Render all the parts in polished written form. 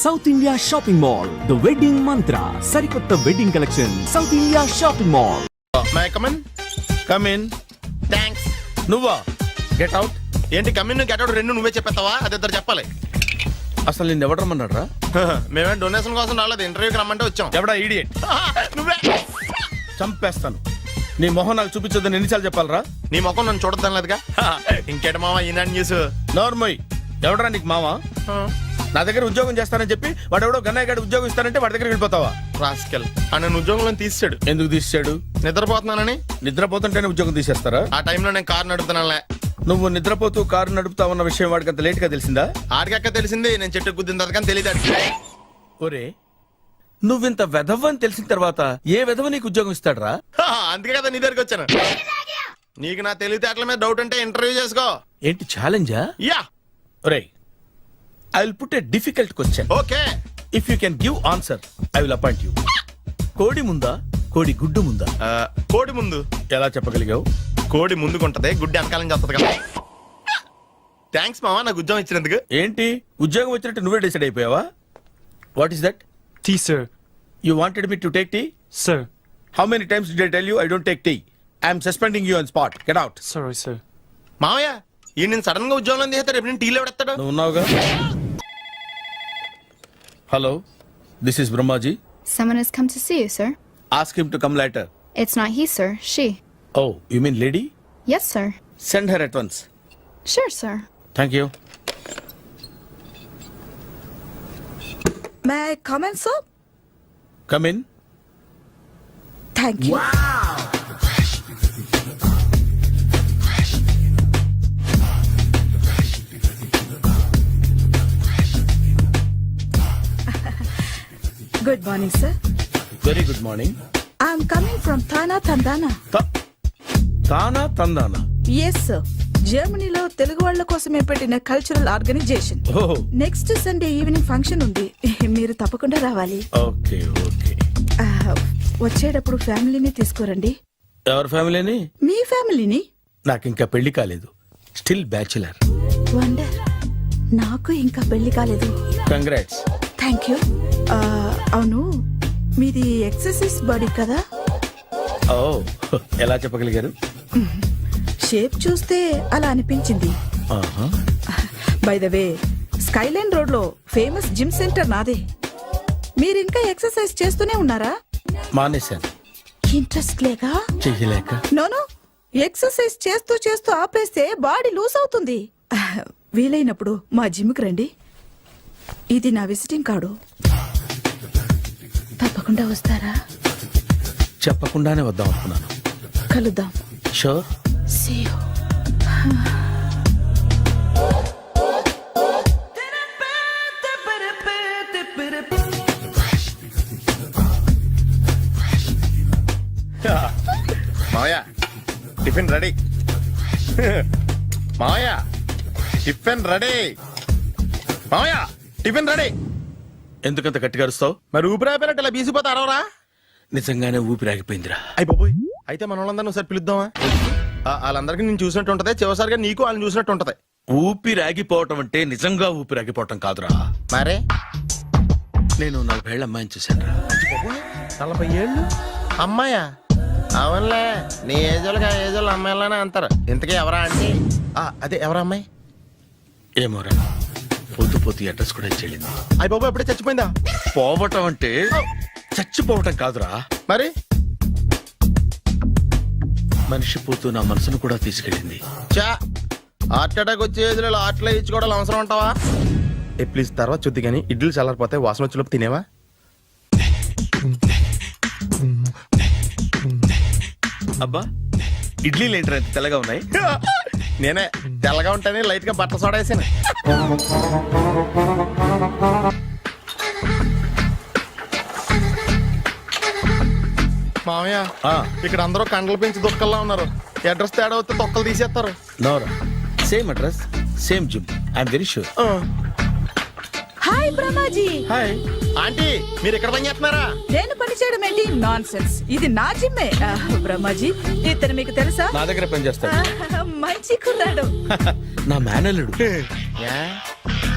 South India shopping mall the wedding మంత్ర సరికొత్త wedding collection South India shopping mall. May come in. Come in. Thanks. నువ్వా? Get out. ఏంటి come in get out రెండు నువ్వే చెప్పేస్తావా? అది ఇద్దరు చెప్పాలి. అసలు నిన్ను ఎవరు రమ్మన్నారా? మేమే డొనేషన్ కోసం రాలేదు, ఇంటర్వ్యూకి రమ్మంటే వచ్చాం. ఎవడా ఈడియట్? నువ్వే. చంపేస్తాను. నీ మొహం నాకు చూపించొద్దని ఎన్నిసార్లు చెప్పాలరా? నీ ముఖం నన్ను చూడద్దాం లేదుగా. ఇంకేట మామ ఈనాడు న్యూస్. నోర్మోయ్. ఎవడరా నీకు మావా? నా దగ్గర ఉద్యోగం చేస్తానని చెప్పి వాడు ఎవడో గన్నయ్య గారి ఉద్యోగం ఇస్తానంటే వాడి దగ్గర వెళ్ళిపోతావా? రాస్కెల్ నన్ను ఉద్యోగంలో తీసాడు. ఎందుకు తీసాడు? నిద్రపోతున్నానని. నిద్రపోతుంటేనే ఉద్యోగం తీసేస్తారా? ఆ టైంలో నేను కారు నడుపుతున్నానులే. నువ్వు నిద్రపోతూ కారు నడుపుతావన్న విషయం వాడికి అంత లేట్ గా తెలిసిందా? ఆడికక్క తెలిసింది, నేను చెట్టు గుద్దిన తర్వాత కానీ తెలియదు. ఒరే, నువ్వింత వెధవ అని తెలిసిన తర్వాత ఏ వెధవ నీకు ఉద్యోగం ఇస్తాడరా? అందుకే కదా నీ దగ్గరికి వచ్చాను. నీకు నా తెలివితేటల మీద డౌట్ అంటే ఇంటర్వ్యూ చేసుకో. ఏంటి ఛాలెంజా? యా. ఒరే, I will put a difficult question. Okay. If you can give answer I will appoint you. కోడి ముందా, కోడి గుడ్డు ముందా? కోడి ముందు. ఎలా చెప్పగలిగావు? కోడి ముందుకుంటది, గుడ్డి వెనకాలం చేస్తుంది కదా. థ్యాంక్స్ మామా నాకు ఉద్యోగం ఇచ్చినందుకు. ఏంటి ఉద్యోగం వచ్చినట్టు నువ్వే డిసైడ్ అయిపోయావా? What is that? Tea sir. You wanted me to take tea? Sir. How many times did I tell you I don't take tea? I am suspending you on spot. Get out. Sorry, sir. మామయ్య ఈ నేను sudden గా ఉద్యోగంలో తీస్తాడు. రేపు నేను టీలో పెడతాడు. నువ్వు ఉన్నావుగా. Hello, this is Brahmaji. Someone has come to see you, sir. Ask him to come later. It's not he, sir. She. Oh, you mean lady? Yes, sir. Send her at once. Sure, sir. Thank you. May I come in, sir? Come in. Thank you. Good morning, sir. Very good morning. I'm coming from Thana Tandana. Tana Tandana. Yes, sir. జర్మనీలో తెలుగు వాళ్ళ కోసమే పెట్టిన cultural organisation. Oh. Next Sunday evening function ఉంది, మీరు తప్పకుండా రావాలి. Okay, okay. వచ్చేటప్పుడు ఫ్యామిలీని తీసుకురండి. ఎవరి ఫ్యామిలీని? మీ ఫ్యామిలీని. నాకు ఇంకా పెళ్లి కాలేదు. Still bachelor. వండర్. నాకు ఇంకా పెళ్లి కాలేదు. కంగ్రాట్స్. Thank you. అవును, మీది ఎక్సర్సైజ్ బాడీ కదా? ఓ, ఎలా చెప్పగలిగారు? షేప్ చూస్తే అలా అనిపించింది. By the way, Skyline road లో ఫేమస్ జిమ్ సెంటర్ నాదే. మీరు ఇంకా ఎక్సర్సైజ్ చేస్తూనే ఉన్నారా? మానేశాను. ఇంట్రెస్ట్ లేక? చెయ్యలేక. నోను, ఎక్సర్సైజ్ చేస్తూ చేస్తూ ఆపేస్తే బాడీ లూజ్ అవుతుంది. వీలైనప్పుడు మా జిమ్కి రండి. ఇది నా విజిటింగ్ కార్డు. తప్పకుండా వస్తారా? చెప్పకుండానే వద్దాం అనుకున్నాను. కలుద్దాం. షూర్. See you. మామయ్య టిఫిన్ రెడీ. మామయ్య టిఫిన్ రెడీ. మామయ్య టిఫిన్ రెడీ. ఎందుకంత గట్టిగా అరుస్తావు? మరి ఊపిరాయిపోయినట్టు ఇలా బీసిపోతే అరవరా? నిజంగానే ఊపిరాగిపోయిందిరా. అయిపోయి అయితే మన వాళ్ళందరినీ ఒకసారి పిలుద్దామా? వాళ్ళందరికీ నేను చూసినట్టు ఉంటది, చివరిసారిగా నీకు వాళ్ళని చూసినట్టు ఉంటది. ఊపిరాగిపోవటం అంటే నిజంగా ఊపిరాగిపోవటం కాదురా. మరే నేను 40 ఏళ్ల అమ్మాయిని చూశాను. 40 ఏళ్ళు అమ్మాయా? అవునులే, నీ ఏజోళ్ళకి ఆ ఏజోళ్ళు అమ్మాయిలానే అంటారు. ఇంతకీ ఎవరా అంటే? అదే ఎవరా అమ్మాయి? ఏమోరా, పోతూ పోతూ అడ్రస్ కూడా చెల్లింది. అయ్యి బాబు ఎప్పుడే చచ్చిపోయిందా? పోవటం అంటే చచ్చిపోవటం కాదురా. మరి మనిషి పోతూ నా మనసును కూడా తీసుకెళ్ళింది. చా, హార్ట్ అటాక్ వచ్చే ఏజ్లో హార్ట్లో ఇచ్చుకోవడం అవసరం ఉంటావా? ప్లీజ్ తర్వాత చూద్ది కానీ ఇడ్లీ చల్లారిపోతే వాసన వచ్చేలోపు తినేవా? అబ్బా, ఇడ్లీలు ఏంట్రా ఇంత తెల్లగా ఉన్నాయి? నేనే తెల్లగా ఉంటానే లైట్ గా బట్టలు సోడా వేసాను. మామయ్య ఇక్కడ అందరూ కండలు పెంచి దుక్కల్లా ఉన్నారు. అడ్రస్ తేడా వస్తే తొక్కలు తీసేస్తారు. నోరా, same address, same gym. I'm very sure. Hi Brahmaji. Hi aunty, మీరు ఇక్కడ పని చేస్తున్నారా? నేను పని చేయడం ఏంటి? Nonsense. ఇది నా జిమ్మే. బ్రహ్మాజీ, ఇతను మీకు తెలుసా? నా దగ్గర పని చేస్తాడు. మంచి కుర్రాడు. నా మేనల్లుడు.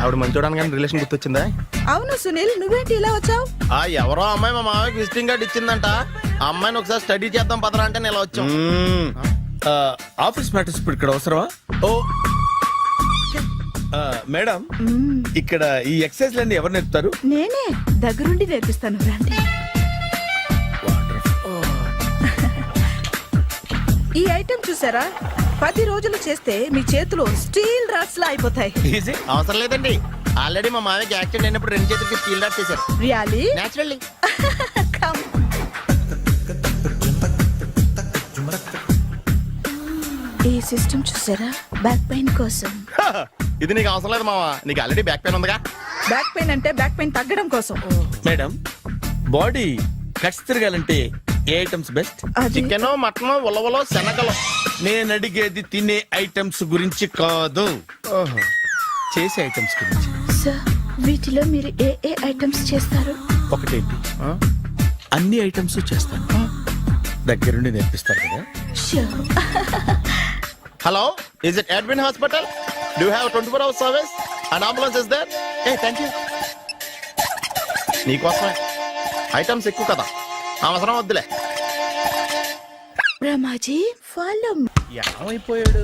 ఆవిడ మంచి చూడడానికి రిలేషన్ గుర్తొచ్చిందా? అవును సునీల్, నువ్వేంటి ఇలా వచ్చావు? ఆ ఎవరో అమ్మాయి మా మామయ్యకి విజిటింగ్ కార్డ్ ఇచ్చిందంట. ఆ అమ్మాయిని ఒకసారి స్టడీ చేద్దాం పదరా అంటే నేను ఇలా వచ్చాం. ఆఫీస్ మ్యాటర్స్ ఇప్పుడు ఇక్కడ అవసరమా? ఓ మేడం, ఇక్కడ ఈ ఎక్సర్సైజ్ లన్నీ ఎవరు నేర్పుతారు? నేనే దగ్గరుండి నేర్పిస్తాను, రండి. ఈ ఐటెం చూసారా? 10 రోజులు చేస్తే మీ చేతులు స్టీల్ రాట్స్ లా అయిపోతాయి. ఈజీ. అవసరం లేదండి, ఆల్రెడీ మా మామయ్యకి యాక్సిడెంట్ అయినప్పుడు 2 చేతులకి స్టీల్ డాట్ చేశారు. రియాలీ? నేచురల్లీ. Come. ఈ సిస్టమ్ చూసారా? బ్యాక్ పెయిన్ కోసం. ఇది నీకు అవసరం లేదు మావా, నీకు ఆల్రెడీ బ్యాక్ పెయిన్ ఉందిగా. బ్యాక్ పెయిన్ అంటే బ్యాక్ పెయిన్ తగ్గడం కోసం. మేడం, బాడీ కట్స్ తిరగాలంటే ఏ ఐటమ్స్ బెస్ట్? అది చికెన్, మటన్, ఉలవలో, శనగలు. నేను అడిగేది తినే ఐటమ్స్ గురించి కాదు, చేసే ఐటమ్స్ గురించి. సార్, వీటిలో మీరు ఏ ఐటమ్స్ చేస్తారు? ఒకటేంటి, అన్ని ఐటమ్స్ చేస్తాను. దగ్గరుండి నేర్పిస్తారు కదా. Sure. Hello, is it admin hospital? Do have 24 hours service and ambulance is there? ఏ థ్యాంక్ యూ. నీకోసమే ఐటమ్స్ ఎక్కువ కదా, అవసరం వద్దులే. Ramaji, follow me. ఏమైపోయాడు?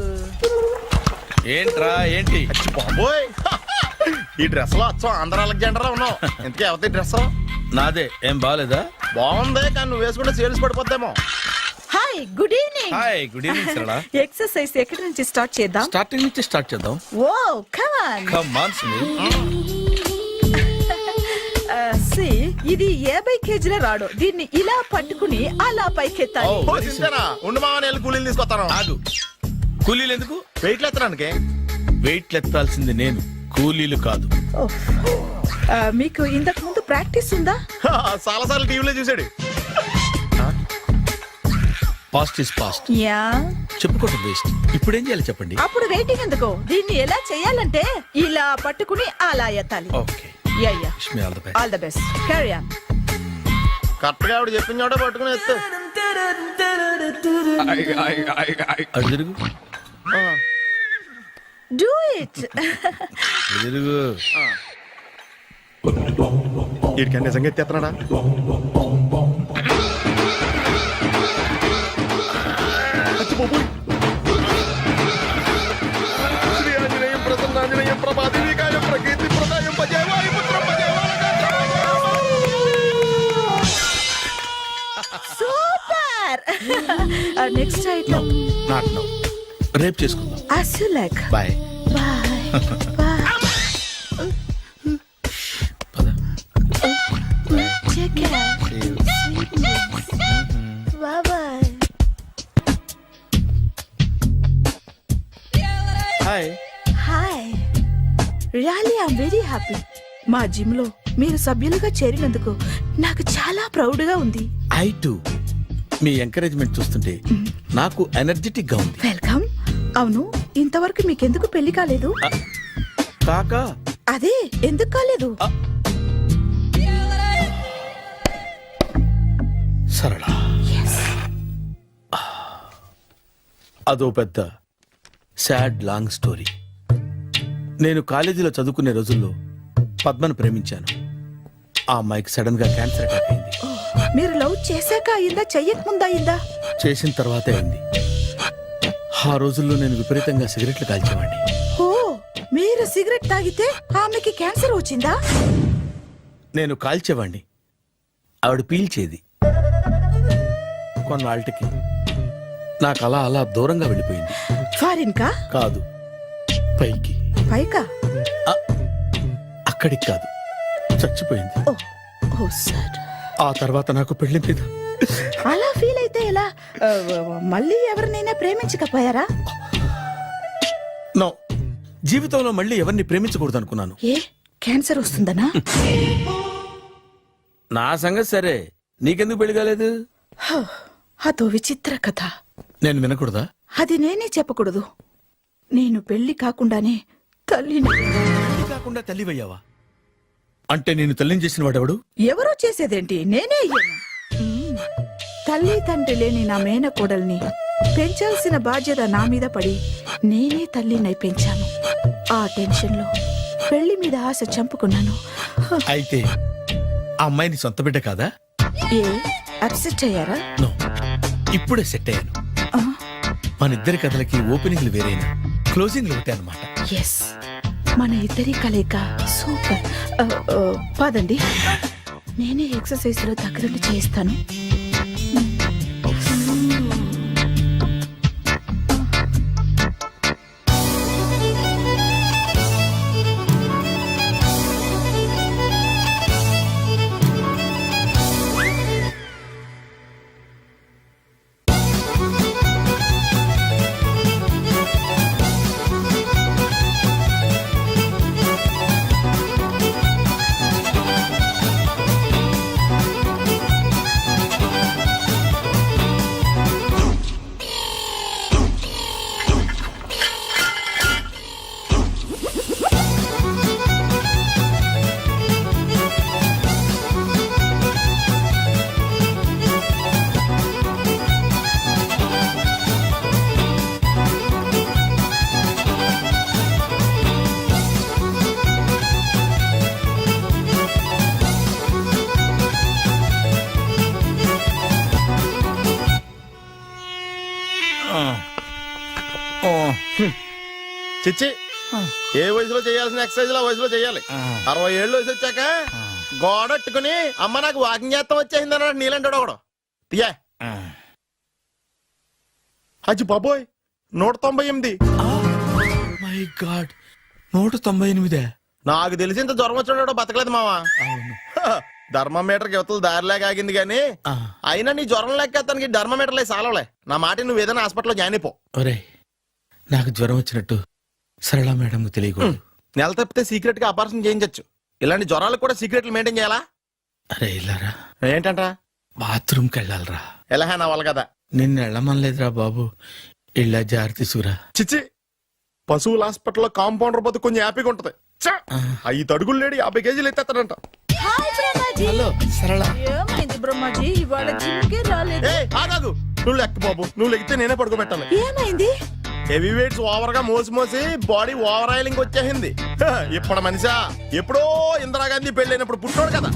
ఏంట్రా ఏంటి? బాబోయ్, ఈ డ్రెస్ లో వచ్చాం ఆంధ్ర అలెగ్జాండర్ ఉన్నావు. ఇంతకీ ఎవరి డ్రెస్? నాదే. ఏం బాగాలేదా? బాగుంది, కానీ నువ్వు వేసుకుంటే సేల్స్ పడిపోద్దేమో. Hi, good evening. Hi, good evening Sarala. Exercise ఎక్కడి నుంచి స్టార్ట్ చేద్దాం? స్టార్టింగ్ నుంచి స్టార్ట్ చేద్దాం. Oh come on. Come on Sunil. See, ఇది 50 కేజీల రాడు. దీన్ని ఇలా పట్టుకుని అలా పైకెత్తాలి. Oh. ఓ సింతేనా? ఉండు మామ, నేను కూలీలు తీసుకొస్తాను. ఆగు. కూలీలు ఎందుకు? వెయిట్లు ఎత్తడానికి. వెయిట్ ఎత్తాల్సింది నేను, కూలీలు కాదు. ఓహ్. మీకు ఇంతకు ముందు ప్రాక్టీస్ ఉందా? చాలా సార్లు టీవీలో చూసాడు. Past is past, yeah. చెప్పుకోవడం వేస్ట్. ఇప్పుడు ఏం చేయాలి చెప్పండి. అప్పుడు వెయిటింగ్ ఎందుకు? దీన్ని ఎలా చేయాలంటే ఇలా పట్టుకుని అలా ఎత్తాలి. Okay, ya ya. Wish me all the best. All the best. Carry on. Correct గా ఆవిడ చెప్పిన చోట పట్టుకుని ఎత్తు. అటు తిరుగు, డూ ఇట్. అటు తిరుగు. వీడికి నిజంగా ఎత్తేస్తున్నాడా? శ్రీ ఆంజనేయం ప్రసన్నాంజనేయం ప్రభాదేవికాయం ప్రకీర్తి ప్రదాయం భజే వాయుపుత్రం భజే super. Next item. Not now, రేపు చేసుకుందాం. as you like. Bye. Bye. Bye. పద. Take care. Bye bye. Hi. Hi. Really I'm very happy. మా జిమ్ లో మీరు సభ్యులుగా చేరినందుకు నాకు చాలా ప్రౌడ్ గా ఉంది. I to. మీ ఎంకరేజ్మెంట్ చూస్తుంటే నాకు ఎనర్జెటిక్ గా ఉంది. వెల్కమ్. అవును, ఇంతవరకు మీకెందుకు పెళ్లి కాలేదు? కాకా, అదే ఎందుకు కాలేదు? సరళ, అదో పెద్ద సాడ్ లాంగ్ స్టోరీ. నేను కాలేజీలో చదువుకునే రోజుల్లో పద్మను ప్రేమించాను. ఆ అమ్మాయికి సడన్ గా క్యాన్సర్ అటాక్ అయింది. మీరు లవ్ చేశాక అయిందా, చెయ్యక ముందా అయిందా? చేసిన తర్వాతే అయింది. ఆ రోజుల్లో నేను విపరీతంగా సిగరెట్లు కాల్చేవాడిని. ఓ, మీరు సిగరెట్ తాగితే ఆమెకి క్యాన్సర్ వచ్చిందా? నేను కాల్చేవాడిని, ఆవిడ పీల్చేది. కొన్నాళ్ళకి నాకు అలా అలా దూరంగా వెళ్ళిపోయింది. ఫారిన్ కా? కాదు, పైకి. పైకా? అక్కడికి కాదు, చచ్చిపోయింది. ఓ, ఓ సార్. ఆ తర్వాత నాకు పెళ్లి మీద అలా ఫీల్ అయితే ఎలా? మళ్ళీ ఎవరినైనా ప్రేమించకపోయారా? నో, జీవితంలో మళ్ళీ ఎవరిని ప్రేమించకూడదు అనుకున్నాను. ఏ, క్యాన్సర్ వస్తుందనా? నా సంగతి సరే, నీకెందుకు పెళ్లి కాలేదు? అదో విచిత్ర కథ. నేను వినకూడదా? అది నేనే చెప్పకూడదు. నేను పెళ్లి కాకుండానే తల్లిని. పెళ్లి కాకుండా తల్లివయ్యావా? అంటే నేను తల్లిని చేసిన వాడెవడు? ఎవరో చేసేదేంటి, నేనే అయ్యాను. తల్లి తండ్రి లేని నా మేనకోడల్ని పెంచాల్సిన బాధ్యత నా మీద పడి నేనే తల్లినై పెంచాను. ఆ టెన్షన్లో పెళ్లి మీద ఆశ చంపుకున్నాను. అయితే ఆ అమ్మాయిని సొంత బిడ్డ కాదా? ఏ అప్సెట్ అయ్యారా? నో, ఇప్పుడే సెట్ అయ్యాను. ఆ, మన ఇద్దరి కథలకి ఓపెనింగ్లు వేరేనా, క్లోజింగ్లు ఒకటే అనమాట. ఎస్, మన ఇద్దరి కలయిక సూపర్. పదండి, నేనే ఎక్సర్సైజ్ లో దగ్గరుండి చేయిస్తాను. చిచ్చి, ఏ వయసులో చేయాల్సిన ఎక్సర్సైజ్ ఆ వయసులో చేయాలి. 60 ఏళ్ళు వయసు వచ్చాక గోడట్టుకుని అమ్మ నాకు వాకింగ్ చేస్తాం వచ్చేసింది అన్నాడు నీలంటాడు ఒకడు. తీయా అచ్చి బాబోయ్, 198. My God, 198. నాకు తెలిసి ఇంత జ్వరం వచ్చాడో బతకలేదు మావా. అవును. ధర్మమీటర్ యువతలు దారిలాగా ఆగింది గానీ ఆ. అయినా నీ జ్వరం లేక అతనికి ధర్మమీటర్లే సాలవలే. నా మాట నువ్వు ఏదైనా హాస్పిటల్లో జాయిన్ అయిపో. ఒరే, నాకు జ్వరం వచ్చినట్టు సరళ మేడం తెలియకూడదు. నెల తప్పితే సీక్రెట్ గా ఆపరేషన్ చేయించచ్చు. ఇలాంటి జ్వరాలకు కూడా సీక్రెట్లు మెయింటైన్ చేయాలా? అరే ఇల్లారా, ఏంటంట? బాత్రూమ్కి వెళ్ళాలరా. ఎలాహా నా వాళ్ళ కదా. నిన్ను వెళ్ళమనలేదురా బాబు, ఇళ్ళ జారి తీసుకురా. చిచ్చి, పశువుల హాస్పిటల్లో కాంపౌండర్ బతు కొంచెం హ్యాపీగా ఉంటది. 5 అడుగులు లేడి 50 కేజీలు ఎత్తేస్తాడంట. హలో సరళ. ఏమైంది బ్రహ్మాజీ, ఇవాళ జిమ్కే రాలేదు? ఏ ఆగాగు, నువ్వు లెక్క బాబు, నువ్వు లెక్కితే నేనే పడుకోబెట్టాలి. ఏమైంది? హెవీ వెయిట్స్ ఓవర్ గా మోసి మోసి బాడీ ఓవర్ ఆయిలింగ్ వచ్చేసింది. ఇప్పుడు మనిషా ఎప్పుడో ఇందిరాగాంధీ పెళ్ళైనప్పుడు పుట్టాడు కదా,